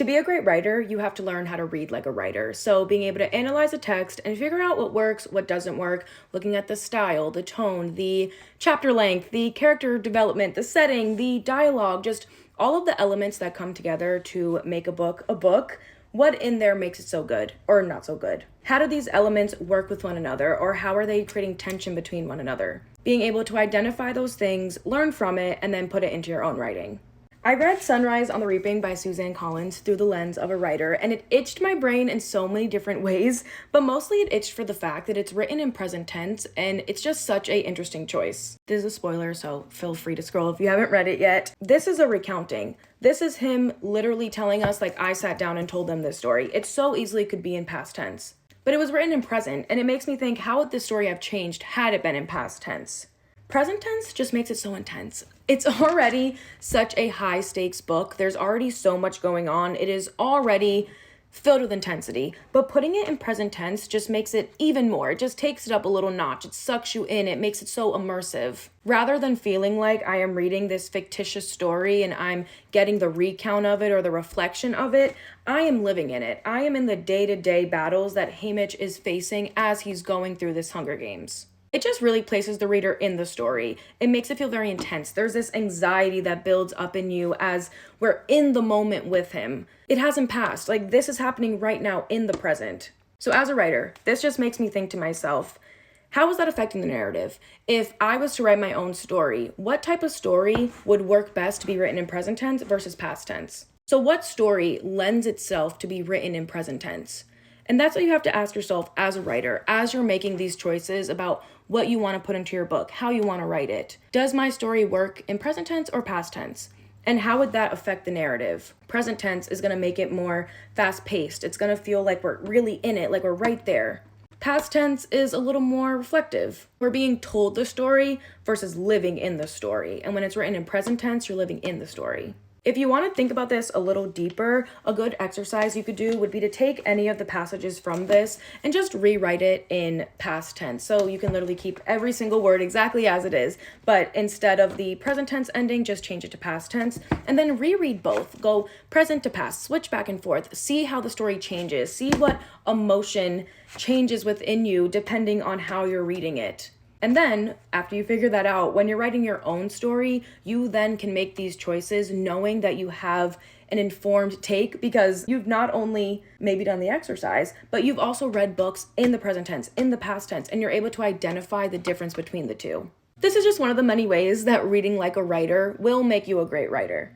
To be a great writer, you have to learn how to read like a writer. So, being able to analyze a text and figure out what works, what doesn't work, looking at the style, the tone, the chapter length, the character development, the setting, the dialogue, just all of the elements that come together to make a book a book. What in there makes it so good or not so good? How do these elements work with one another, or how are they creating tension between one another? Being able to identify those things, learn from it, and then put it into your own writing. I read Sunrise on the Reaping by Suzanne Collins through the lens of a writer, and it itched my brain in so many different ways, but mostly it itched for the fact that it's written in present tense, and it's just such a interesting choice. This is a spoiler, so feel free to scroll if you haven't read it yet. This is a recounting. This is him literally telling us, like, I sat down and told them this story. It so easily could be in past tense. But it was written in present, and it makes me think, how would this story have changed had it been in past tense? Present tense just makes it so intense. It's already such a high stakes book. There's already so much going on. It is already filled with intensity, but putting it in present tense just makes it even more. It just takes it up a little notch. It sucks you in. It makes it so immersive. Rather than feeling like I am reading this fictitious story and I'm getting the recount of it or the reflection of it, I am living in it. I am in the day-to-day battles that Haymitch is facing as he's going through this Hunger Games. It just really places the reader in the story. It makes it feel very intense. There's this anxiety that builds up in you as we're in the moment with him. It hasn't passed. Like, this is happening right now in the present. So as a writer, this just makes me think to myself, how is that affecting the narrative? If I was to write my own story, what type of story would work best to be written in present tense versus past tense? So what story lends itself to be written in present tense? And that's what you have to ask yourself as a writer, as you're making these choices about what you want to put into your book, how you want to write it. Does my story work in present tense or past tense? And how would that affect the narrative? Present tense is going to make it more fast-paced. It's going to feel like we're really in it, like we're right there. Past tense is a little more reflective. We're being told the story versus living in the story. And when it's written in present tense, you're living in the story. If you want to think about this a little deeper, a good exercise you could do would be to take any of the passages from this and just rewrite it in past tense. So you can literally keep every single word exactly as it is, but instead of the present tense ending, just change it to past tense and then reread both. Go present to past, switch back and forth, see how the story changes, see what emotion changes within you depending on how you're reading it. And then, after you figure that out, when you're writing your own story, you then can make these choices knowing that you have an informed take because you've not only maybe done the exercise, but you've also read books in the present tense, in the past tense, and you're able to identify the difference between the two. This is just one of the many ways that reading like a writer will make you a great writer.